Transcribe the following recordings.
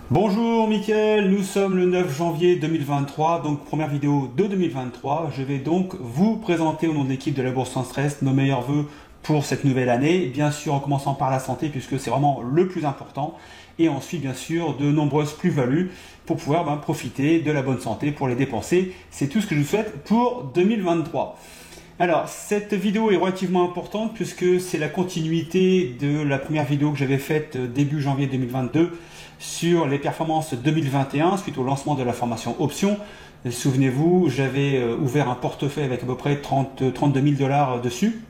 Bonjour Mickaël, nous sommes le 9 janvier 2023, donc première vidéo de 2023. Je vais donc vous présenter au nom de l'équipe de la Bourse Sans Stress nos meilleurs vœux pour cette nouvelle année. Bien sûr en commençant par la santé puisque c'est vraiment le plus important. Et ensuite bien sûr de nombreuses plus-values pour pouvoir profiter de la bonne santé pour les dépenser. C'est tout ce que je vous souhaite pour 2023. Alors, cette vidéo est relativement importante puisque c'est la continuité de la première vidéo que j'avais faite début janvier 2022 sur les performances 2021 suite au lancement de la formation option. Souvenez-vous, j'avais ouvert un portefeuille avec à peu près 32 000 $ dessus.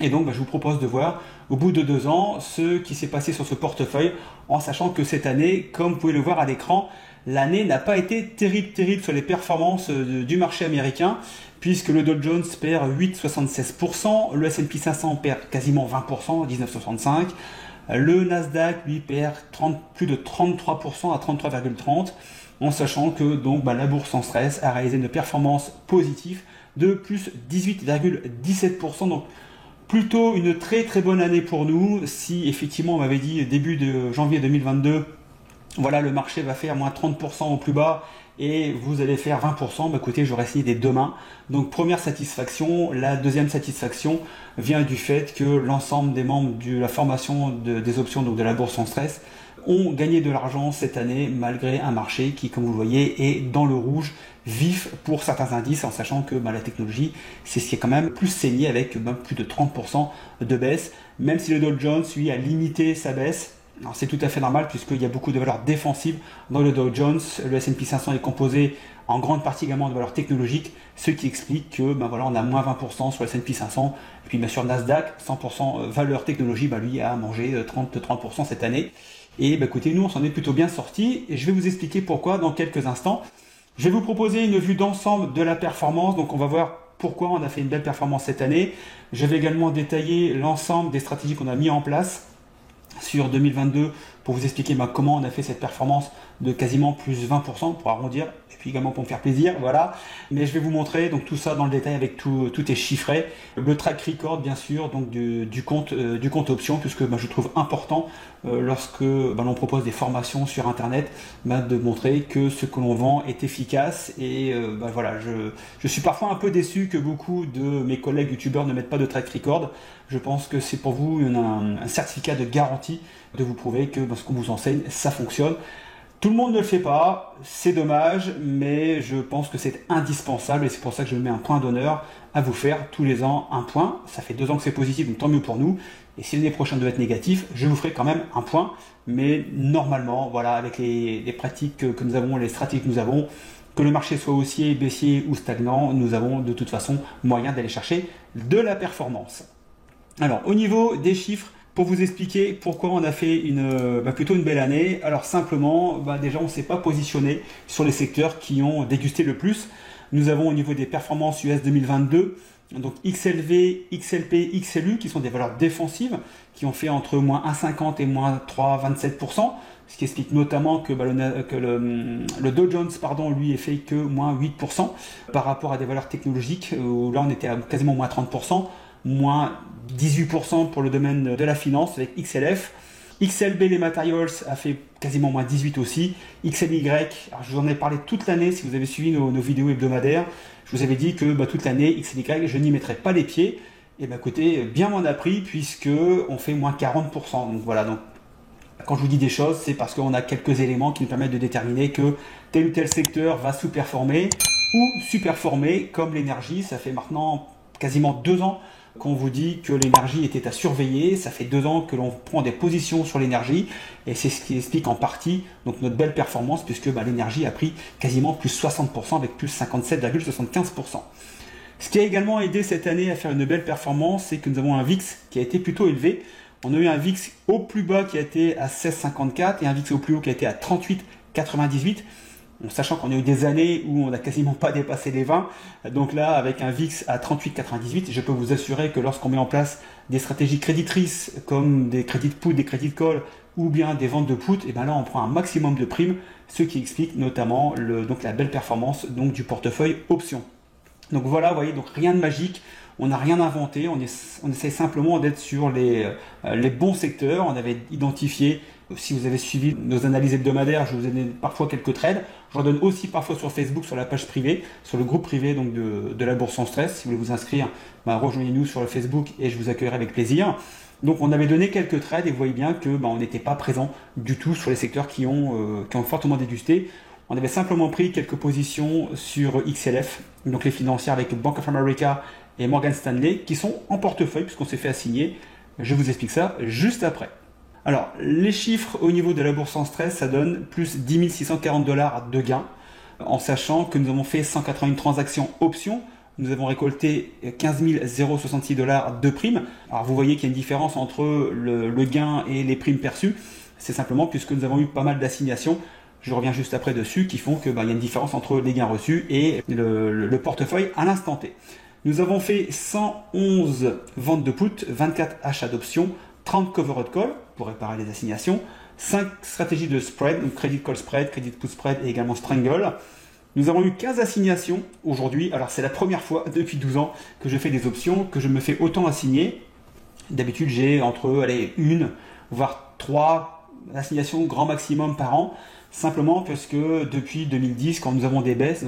Et donc, je vous propose de voir au bout de 2 ans ce qui s'est passé sur ce portefeuille en sachant que cette année, comme vous pouvez le voir à l'écran, l'année n'a pas été terrible sur les performances du marché américain puisque le Dow Jones perd 8,76%, le S&P 500 perd quasiment 20%, 19,65%, le Nasdaq lui perd plus de 33% à 33,30%, en sachant que donc, la bourse sans stress a réalisé une performance positive de plus 18,17%. Donc plutôt une très bonne année pour nous. Si effectivement on m'avait dit début de janvier 2022, voilà, le marché va faire moins 30% au plus bas et vous allez faire 20%, écoutez, j'aurais signé dès demain. Donc première satisfaction. La deuxième satisfaction vient du fait que l'ensemble des membres de la formation des options, donc de la bourse sans stress, ont gagné de l'argent cette année malgré un marché qui, comme vous le voyez, est dans le rouge vif pour certains indices, en sachant que la technologie, c'est ce qui est quand même plus saigné avec plus de 30% de baisse, même si le Dow Jones, lui, a limité sa baisse. C'est tout à fait normal puisqu'il y a beaucoup de valeurs défensives dans le Dow Jones. Le S&P 500 est composé en grande partie également de valeurs technologiques, ce qui explique que on a moins 20% sur le S&P 500. Et puis bien sûr Nasdaq, 100% valeur technologie, lui a mangé 30% cette année. Et écoutez, nous on s'en est plutôt bien sortis et je vais vous expliquer pourquoi dans quelques instants. Je vais vous proposer une vue d'ensemble de la performance, donc on va voir pourquoi on a fait une belle performance cette année. Je vais également détailler l'ensemble des stratégies qu'on a mis en place sur 2022 pour vous expliquer comment on a fait cette performance de quasiment plus 20% pour arrondir et puis également pour me faire plaisir, voilà. Mais je vais vous montrer donc tout ça dans le détail avec tout est chiffré. Le track record bien sûr donc du compte option puisque je trouve important lorsque l'on propose des formations sur internet de montrer que ce que l'on vend est efficace et voilà, je suis parfois un peu déçu que beaucoup de mes collègues youtubeurs ne mettent pas de track record. Je pense que c'est pour vous un certificat de garantie de vous prouver que ce qu'on vous enseigne, ça fonctionne. Tout le monde ne le fait pas, c'est dommage, mais je pense que c'est indispensable et c'est pour ça que je mets un point d'honneur à vous faire tous les ans un point. Ça fait 2 ans que c'est positif, donc tant mieux pour nous. Et si l'année prochaine doit être négatif, je vous ferai quand même un point. Mais normalement, voilà, avec les pratiques que nous avons, les stratégies que nous avons, que le marché soit haussier, baissier ou stagnant, nous avons de toute façon moyen d'aller chercher de la performance. Alors, au niveau des chiffres, pour vous expliquer pourquoi on a fait plutôt une belle année, alors simplement, déjà on ne s'est pas positionné sur les secteurs qui ont dégusté le plus. Nous avons au niveau des performances US 2022, donc XLV, XLP, XLU qui sont des valeurs défensives qui ont fait entre moins 1,50 et moins 3,27%, ce qui explique notamment que, le Dow Jones lui est fait que moins 8% par rapport à des valeurs technologiques où là on était à quasiment moins 30%. Moins 18% pour le domaine de la finance avec XLF. XLB, les Materials, a fait quasiment moins 18 aussi. XLY, alors je vous en ai parlé toute l'année si vous avez suivi nos vidéos hebdomadaires. Je vous avais dit que toute l'année, XLY, je n'y mettrais pas les pieds. Et écoutez, bien m'en a pris puisque on fait moins 40%. Donc voilà, donc quand je vous dis des choses, c'est parce qu'on a quelques éléments qui nous permettent de déterminer que tel ou tel secteur va sous-performer ou super-performer, comme l'énergie. Ça fait maintenant quasiment 2 ans qu'on vous dit que l'énergie était à surveiller. Ça fait 2 ans que l'on prend des positions sur l'énergie et c'est ce qui explique en partie donc notre belle performance puisque l'énergie a pris quasiment plus 60% avec plus 57,75%. Ce qui a également aidé cette année à faire une belle performance, c'est que nous avons un VIX qui a été plutôt élevé. On a eu un VIX au plus bas qui a été à 16,54 et un VIX au plus haut qui a été à 38,98. Sachant qu'on a eu des années où on n'a quasiment pas dépassé les 20. Donc là, avec un VIX à 38,98, je peux vous assurer que lorsqu'on met en place des stratégies créditrices comme des crédits de put, des crédits de call ou bien des ventes de put, et là on prend un maximum de primes, ce qui explique notamment la belle performance du portefeuille option. Donc voilà, vous voyez, donc rien de magique. On n'a rien inventé, on essaie simplement d'être sur les bons secteurs. On avait identifié Si vous avez suivi nos analyses hebdomadaires, je vous ai donné parfois quelques trades. J'en donne aussi parfois sur Facebook, sur la page privée, sur le groupe privé donc de la Bourse sans stress. Si vous voulez vous inscrire, rejoignez-nous sur le Facebook et je vous accueillerai avec plaisir. Donc on avait donné quelques trades et vous voyez bien que on n'était pas présent du tout sur les secteurs qui ont fortement dégusté. On avait simplement pris quelques positions sur XLF, donc les financières avec Bank of America et Morgan Stanley, qui sont en portefeuille puisqu'on s'est fait assigner. Je vous explique ça juste après. Alors, les chiffres au niveau de la bourse sans stress, ça donne plus 10 640 $ de gains, en sachant que nous avons fait 181 transactions options. Nous avons récolté 15 066 $ de primes. Alors vous voyez qu'il y a une différence entre le gain et les primes perçues. C'est simplement puisque nous avons eu pas mal d'assignations, je reviens juste après dessus, qui font qu'il y a une différence entre les gains reçus et le portefeuille à l'instant T. Nous avons fait 111 ventes de put, 24 achats d'options, 30 covered call pour réparer les assignations, 5 stratégies de spread, donc credit call spread, credit put spread et également strangle. Nous avons eu 15 assignations aujourd'hui. Alors c'est la première fois depuis 12 ans que je fais des options, que je me fais autant assigner. D'habitude j'ai entre une voire 3 assignations grand maximum par an. Simplement parce que depuis 2010, quand nous avons des baisses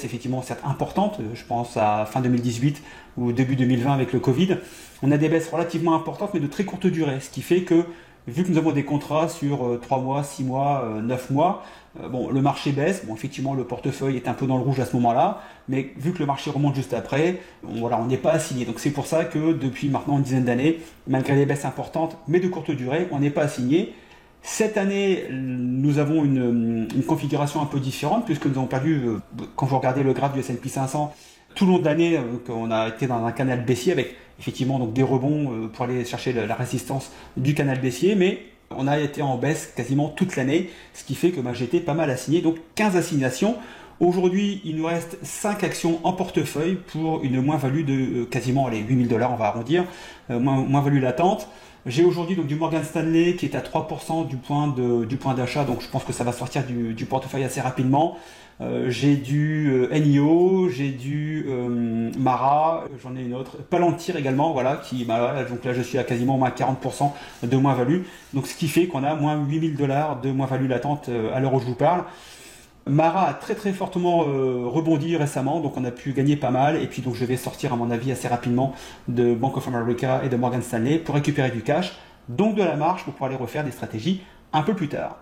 effectivement certes importantes, je pense à fin 2018 ou début 2020 avec le Covid, on a des baisses relativement importantes mais de très courte durée. Ce qui fait que vu que nous avons des contrats sur 3 mois, 6 mois, 9 mois, le marché baisse, effectivement le portefeuille est un peu dans le rouge à ce moment-là, mais vu que le marché remonte juste après, on n'est pas assigné. Donc c'est pour ça que depuis maintenant une dizaine d'années, malgré les baisses importantes, mais de courte durée, on n'est pas assigné. Cette année, nous avons une configuration un peu différente, puisque nous avons perdu, quand vous regardez le graphe du S&P 500, tout le long de l'année, on a été dans un canal baissier avec effectivement donc des rebonds pour aller chercher la résistance du canal baissier, mais on a été en baisse quasiment toute l'année, ce qui fait que j'ai été pas mal assigné, donc 15 assignations. Aujourd'hui, il nous reste 5 actions en portefeuille pour une moins-value de quasiment 8 000 $, on va arrondir, moins-value latente. J'ai aujourd'hui donc du Morgan Stanley qui est à 3% du point d'achat, donc je pense que ça va sortir du portefeuille assez rapidement. J'ai du NIO, j'ai du Mara, j'en ai une autre, Palantir également, donc là je suis à quasiment moins 40% de moins-value, donc ce qui fait qu'on a moins 8 000 $ de moins-value latente à l'heure où je vous parle. Mara a très très fortement rebondi récemment, donc on a pu gagner pas mal, et puis donc je vais sortir à mon avis assez rapidement de Bank of America et de Morgan Stanley pour récupérer du cash, donc de la marge pour pouvoir aller refaire des stratégies un peu plus tard.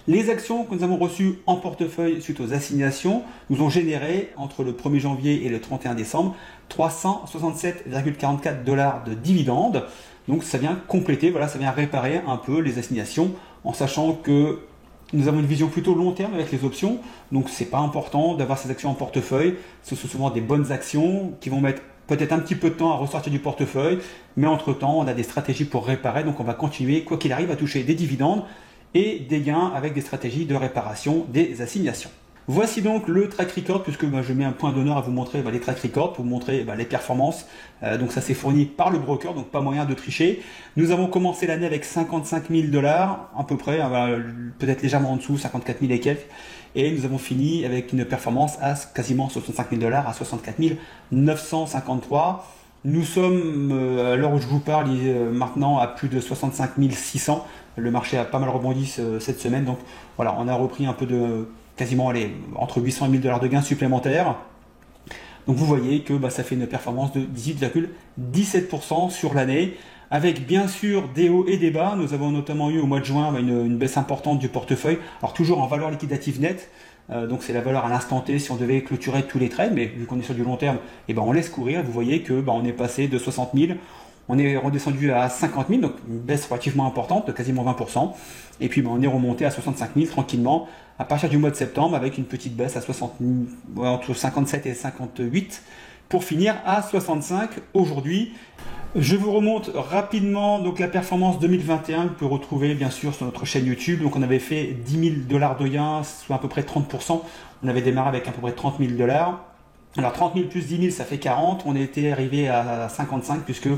Les actions que nous avons reçues en portefeuille suite aux assignations nous ont généré entre le 1er janvier et le 31 décembre 367,44 $ de dividendes, donc ça vient compléter, ça vient réparer un peu les assignations en sachant que nous avons une vision plutôt long terme avec les options, donc c'est pas important d'avoir ces actions en portefeuille. Ce sont souvent des bonnes actions qui vont mettre peut-être un petit peu de temps à ressortir du portefeuille, mais entre-temps, on a des stratégies pour réparer, donc on va continuer, quoi qu'il arrive, à toucher des dividendes et des gains avec des stratégies de réparation des assignations. Voici donc le track record, puisque je mets un point d'honneur à vous montrer les track records, pour vous montrer les performances. Donc ça c'est fourni par le broker, donc pas moyen de tricher. Nous avons commencé l'année avec 55 000 $ à peu près, peut-être légèrement en dessous, 54 000 et quelques. Et nous avons fini avec une performance à quasiment 65 000 $, à 64 953. Nous sommes, à l'heure où je vous parle, maintenant à plus de 65 600. Le marché a pas mal rebondi cette semaine, donc voilà, on a repris un peu de quasiment entre 800 et 1000 $ de gains supplémentaires. Donc vous voyez que ça fait une performance de 18,17% sur l'année, avec bien sûr des hauts et des bas. Nous avons notamment eu au mois de juin une baisse importante du portefeuille, alors toujours en valeur liquidative nette, donc c'est la valeur à l'instant T si on devait clôturer tous les trades, mais vu qu'on est sur du long terme, on laisse courir. Vous voyez que on est passé de 60 000, on est redescendu à 50 000, donc une baisse relativement importante de quasiment 20%, et puis on est remonté à 65 000 tranquillement à partir du mois de septembre avec une petite baisse à entre 57 et 58 pour finir à 65 aujourd'hui. Je vous remonte rapidement donc la performance 2021, vous pouvez retrouver bien sûr sur notre chaîne YouTube. Donc on avait fait 10 000 $ de gains, soit à peu près 30%. On avait démarré avec à peu près 30 000 $. Alors 30 000 plus 10 000 ça fait 40, on était arrivé à 55 puisque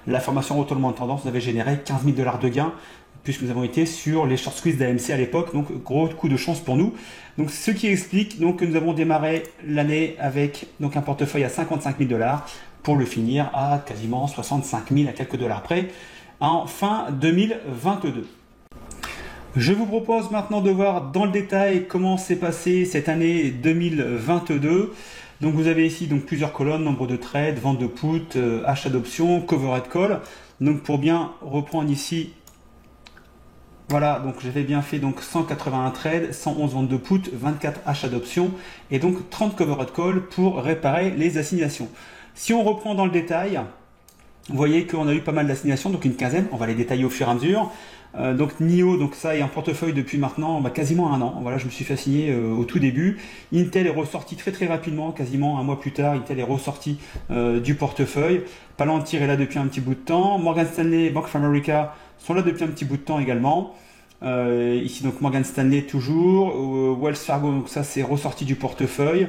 la formation retournement de tendance nous avait généré 15 000 $ de gains, puisque nous avons été sur les short squeeze d'AMC à l'époque, donc gros coup de chance pour nous. Donc ce qui explique donc que nous avons démarré l'année avec donc un portefeuille à 55 000 $ pour le finir à quasiment 65 000 à quelques dollars près en fin 2022. Je vous propose maintenant de voir dans le détail comment s'est passée cette année 2022. Donc vous avez ici donc plusieurs colonnes, nombre de trades, vente de put, achat d'options, covered call. Donc pour bien reprendre ici, voilà, donc j'avais bien fait donc 181 trades, 111 ventes de put, 24 achats d'options et donc 30 covered call pour réparer les assignations. Si on reprend dans le détail, vous voyez qu'on a eu pas mal d'assignations, donc une quinzaine, on va les détailler au fur et à mesure. Donc NIO, donc ça est en portefeuille depuis maintenant quasiment un an. Voilà, je me suis fait assigner au tout début. Intel est ressorti très rapidement, quasiment un mois plus tard. Intel est ressorti du portefeuille. Palantir est là depuis un petit bout de temps. Morgan Stanley, Bank of America sont là depuis un petit bout de temps également. Ici donc Morgan Stanley toujours. Wells Fargo, donc ça c'est ressorti du portefeuille.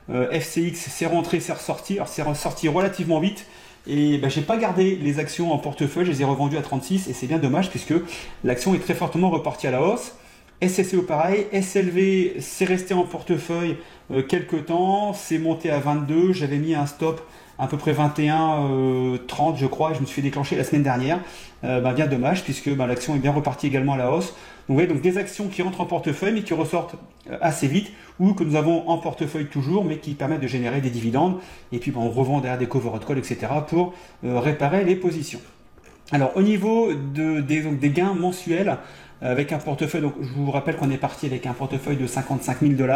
FCX c'est rentré, c'est ressorti. Alors c'est ressorti relativement vite. Et j'ai pas gardé les actions en portefeuille, je les ai revendues à 36 et c'est bien dommage puisque l'action est très fortement repartie à la hausse. SSEO pareil, SLV c'est resté en portefeuille quelques temps, c'est monté à 22, j'avais mis un stop à peu près 21,30 je crois et je me suis fait déclencher la semaine dernière. Bien dommage puisque l'action est bien repartie également à la hausse. Donc, vous voyez, donc des actions qui rentrent en portefeuille mais qui ressortent assez vite ou que nous avons en portefeuille toujours mais qui permettent de générer des dividendes et puis on revend derrière des covered call etc. pour réparer les positions. Alors au niveau des gains mensuels avec un portefeuille, donc je vous rappelle qu'on est parti avec un portefeuille de 55 000 $.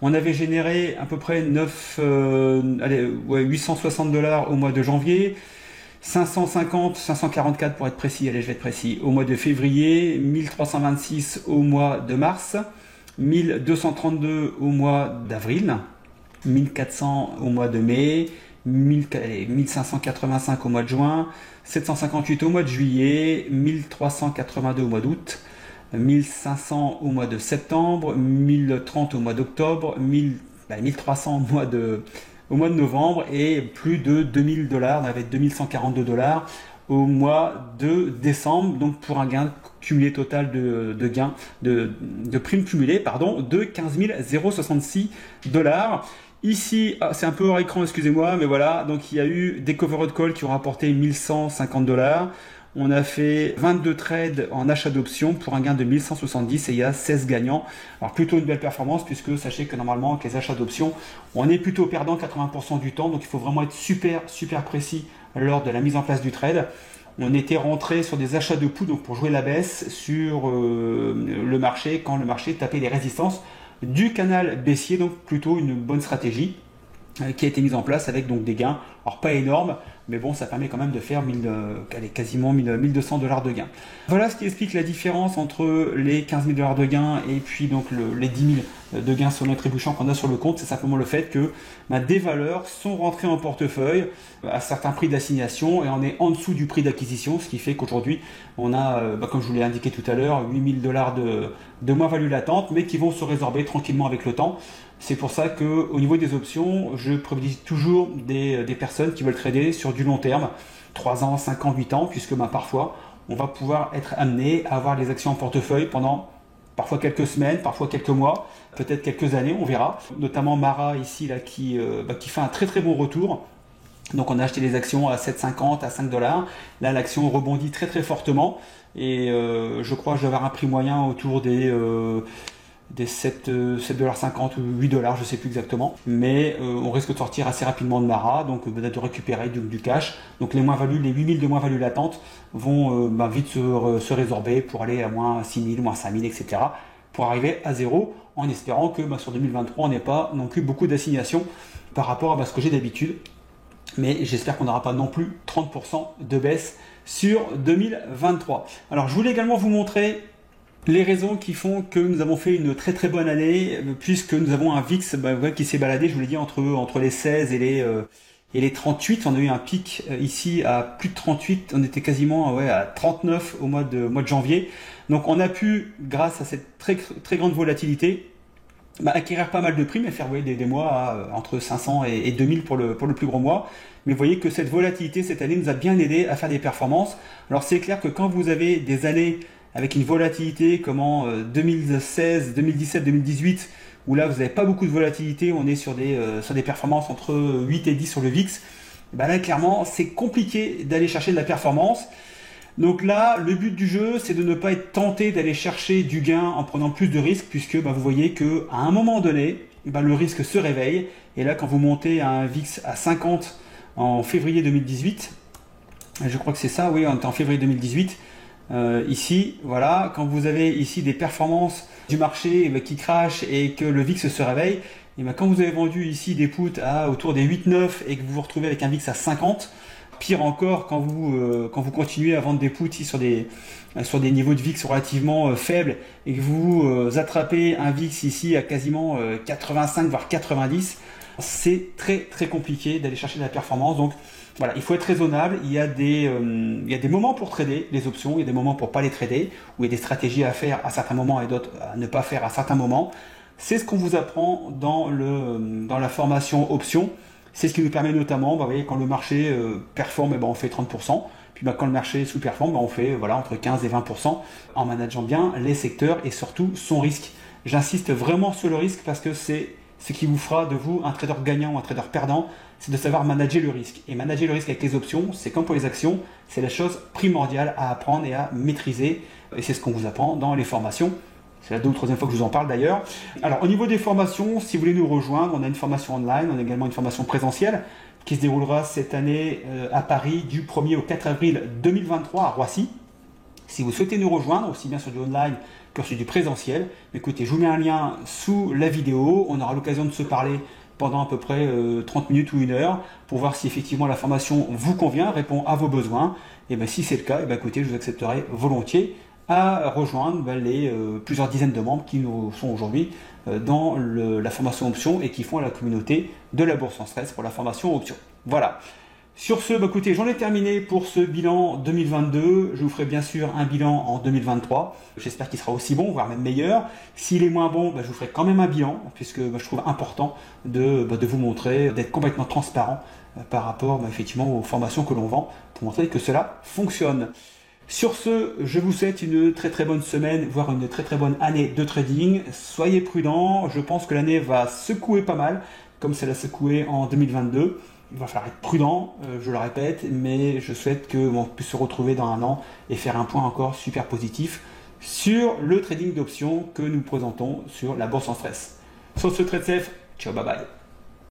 On avait généré à peu près 860 $ au mois de janvier, 544 pour être précis, allez je vais être précis, au mois de février, 1326 au mois de mars, 1232 au mois d'avril, 1400 au mois de mai, 1585 au mois de juin, 758 au mois de juillet, 1382 au mois d'août, 1500 au mois de septembre, 1030 au mois d'octobre, 1300 au mois de novembre et plus de 2000 $, on avait 2142 $ au mois de décembre, donc pour un gain cumulé total de primes cumulées de 15 066 $. Ici, c'est un peu hors écran, excusez-moi, mais voilà, donc il y a eu des covered calls qui ont rapporté 1150 $. On a fait 22 trades en achat d'options pour un gain de 1170 et il y a 16 gagnants. Alors plutôt une belle performance puisque sachez que normalement avec les achats d'options, on est plutôt perdant 80% du temps. Donc il faut vraiment être super précis lors de la mise en place du trade. On était rentré sur des achats de put donc pour jouer la baisse sur le marché quand le marché tapait les résistances du canal baissier. Donc plutôt une bonne stratégie qui a été mise en place avec donc des gains, alors pas énormes, mais bon ça permet quand même de faire quasiment 1200 $ de gains. Voilà ce qui explique la différence entre les 15 000 $ de gains et puis donc les 10 000 de gains sur notre trébuchant qu'on a sur le compte. C'est simplement le fait que des valeurs sont rentrées en portefeuille à certains prix d'assignation et on est en dessous du prix d'acquisition, ce qui fait qu'aujourd'hui on a, comme je vous l'ai indiqué tout à l'heure, 8 000 $ de moins-value latente, mais qui vont se résorber tranquillement avec le temps. C'est pour ça qu'au niveau des options, je privilégie toujours des personnes qui veulent trader sur du long terme, 3 ans, 5 ans, 8 ans, puisque parfois, on va pouvoir être amené à avoir les actions en portefeuille pendant parfois quelques semaines, parfois quelques mois, peut-être quelques années, on verra. Notamment Mara ici, là, qui fait un très bon retour. Donc on a acheté les actions à 7,50, à 5 $. Là, l'action rebondit très fortement. Et je crois que je vais avoir un prix moyen autour des 7,50 $ ou 8 $, je ne sais plus exactement. Mais on risque de sortir assez rapidement de Mara, donc de récupérer du cash. Donc les moins-values, les 8000 de moins-value latente vont vite se résorber pour aller à moins 6000, moins 5000, etc. pour arriver à zéro, en espérant que sur 2023, on n'ait pas non plus beaucoup d'assignations par rapport à ce que j'ai d'habitude. Mais j'espère qu'on n'aura pas non plus 30% de baisse sur 2023. Alors je voulais également vous montrer les raisons qui font que nous avons fait une très bonne année, puisque nous avons un VIX qui s'est baladé, je vous l'ai dit, entre les 16 et les 38. On a eu un pic ici à plus de 38, on était quasiment à 39 au mois de janvier. Donc on a pu, grâce à cette très grande volatilité, acquérir pas mal de primes et faire des mois entre 500 et 2000 pour le plus gros mois. Mais vous voyez que cette volatilité cette année nous a bien aidé à faire des performances. Alors c'est clair que quand vous avez des années avec une volatilité comme en 2016, 2017, 2018, où là vous n'avez pas beaucoup de volatilité, on est sur des performances entre 8 et 10 sur le VIX, là clairement c'est compliqué d'aller chercher de la performance. Donc là, le but du jeu, c'est de ne pas être tenté d'aller chercher du gain en prenant plus de risques, puisque vous voyez qu'à un moment donné, le risque se réveille. Et là, quand vous montez à un VIX à 50 en février 2018, je crois que c'est ça, oui, on est en février 2018, ici, voilà, quand vous avez ici des performances du marché qui crachent et que le VIX se réveille, et quand vous avez vendu ici des puts à autour des 8-9 et que vous vous retrouvez avec un VIX à 50, pire encore quand vous continuez à vendre des puts ici sur des niveaux de VIX relativement faibles et que vous attrapez un VIX ici à quasiment 85 voire 90, c'est très très compliqué d'aller chercher de la performance. Donc voilà, il faut être raisonnable. Il y a des moments pour trader les options, il y a des moments pour pas les trader, où il y a des stratégies à faire à certains moments et d'autres à ne pas faire à certains moments. C'est ce qu'on vous apprend dans la formation options. C'est ce qui nous permet notamment, vous voyez, quand le marché performe, on fait 30%. Puis quand le marché sous-performe, on fait entre 15 et 20% en manageant bien les secteurs et surtout son risque. J'insiste vraiment sur le risque parce que c'est ce qui vous fera de vous un trader gagnant ou un trader perdant, c'est de savoir manager le risque. Et manager le risque avec les options, c'est comme pour les actions, c'est la chose primordiale à apprendre et à maîtriser. Et c'est ce qu'on vous apprend dans les formations. C'est la 2e ou 3e fois que je vous en parle d'ailleurs. Alors au niveau des formations, si vous voulez nous rejoindre, on a une formation online, on a également une formation présentielle qui se déroulera cette année à Paris du 1er au 4 avril 2023 à Roissy. Si vous souhaitez nous rejoindre, aussi bien sur du online que sur du présentiel, écoutez, je vous mets un lien sous la vidéo. On aura l'occasion de se parler pendant à peu près 30 minutes ou 1 heure pour voir si effectivement la formation vous convient, répond à vos besoins. Et si c'est le cas, écoutez, je vous accepterai volontiers à rejoindre les plusieurs dizaines de membres qui nous sont aujourd'hui dans la formation option et qui font la communauté de la bourse sans stress pour la formation option. Voilà. Sur ce, écoutez, j'en ai terminé pour ce bilan 2022. Je vous ferai bien sûr un bilan en 2023. J'espère qu'il sera aussi bon, voire même meilleur. S'il est moins bon, je vous ferai quand même un bilan, puisque je trouve important de vous montrer, d'être complètement transparent par rapport effectivement aux formations que l'on vend, pour montrer que cela fonctionne. Sur ce, je vous souhaite une très très bonne semaine, voire une très très bonne année de trading. Soyez prudents, je pense que l'année va secouer pas mal, comme ça l'a secoué en 2022. Il va falloir être prudent, je le répète, mais je souhaite qu'on puisse se retrouver dans un an et faire un point encore super positif sur le trading d'options que nous présentons sur la bourse sans stress. Sur ce, trade safe, ciao, bye bye.